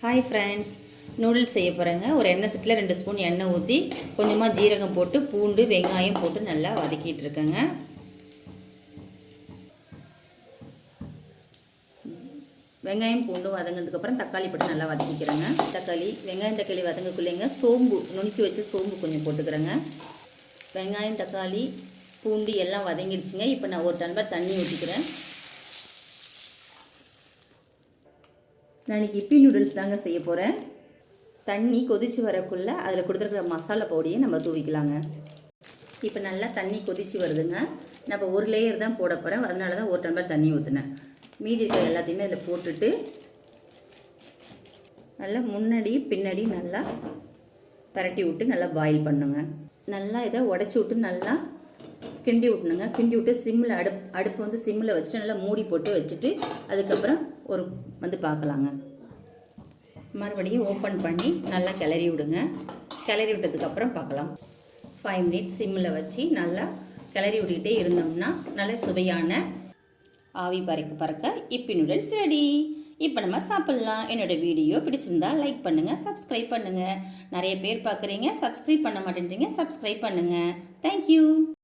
Hi friends, noodles செய்ய போகிறேங்க. ஒரு எண்ணெய் சட்டியில் 2 ஸ்பூன் எண்ணெய் ஊற்றி கொஞ்சமாக ஜீரகம் போட்டு பூண்டு வெங்காயம் போட்டு நல்லா வதக்கிட்டு இருக்கேங்க. வெங்காயம் பூண்டு வதங்கினதுக்கப்புறம் தக்காளி போட்டு நல்லா வதக்கிக்கிறேங்க. வெங்காயம் தக்காளி வதங்கக்குள்ளேங்க சோம்பு நுணுக்கி வச்சு சோம்பு கொஞ்சம் போட்டுக்கிறேங்க. வெங்காயம் தக்காளி பூண்டு எல்லாம் வதங்கிடுச்சுங்க. இப்போ நான் ஒரு டம்ளர் தண்ணி ஊற்றிக்கிறேன். நான் இன்றைக்கி இப்பி நூடுல்ஸ் தாங்க செய்ய போகிறேன். தண்ணி கொதித்து வரக்குள்ளே அதில் கொடுத்துருக்குற மசாலா பவுடியை நம்ம தூவிக்கலாங்க. இப்போ நல்லா தண்ணி கொதித்து வருதுங்க. நம்ம ஒரு லேயர் தான் போட போகிறேன், அதனால தான் ஒரு டம்ளர் தண்ணி ஊற்றினேன். மீதி இருக்கிற எல்லாத்தையுமே அதில் போட்டுட்டு நல்லா முன்னாடி பின்னாடி நல்லா பரட்டி விட்டு நல்லா பாயில் பண்ணுங்க. நல்லா இதை உடச்சி விட்டு நல்லா கிண்டி விட்டுணுங்க. கிண்டி விட்டு சிம்மில் அடுப்பு வந்து சிம்மில் வச்சுட்டு நல்லா மூடி போட்டு வச்சுட்டு அதுக்கப்புறம் பார்க்கலாங்க. மறுபடியும் ஓப்பன் பண்ணி நல்லா கிளறி விடுங்க. கிளறி விட்டதுக்கப்புறம் பார்க்கலாம். 5 மினிட்ஸ் சிம்மில் வச்சு நல்லா கிளறி விட்டுக்கிட்டே இருந்தோம்னா நல்ல சுவையான ஆவி பறக்க இப்பி நூடுல்ஸ் ரெடி. இப்போ நம்ம சாப்பிட்லாம். என்னோடய வீடியோ பிடிச்சிருந்தா லைக் பண்ணுங்கள், சப்ஸ்கிரைப் பண்ணுங்கள். நிறைய பேர் பார்க்குறீங்க, சப்ஸ்கிரைப் பண்ண மாட்டேன்றீங்க. சப்ஸ்கிரைப் பண்ணுங்கள். தேங்க்யூ.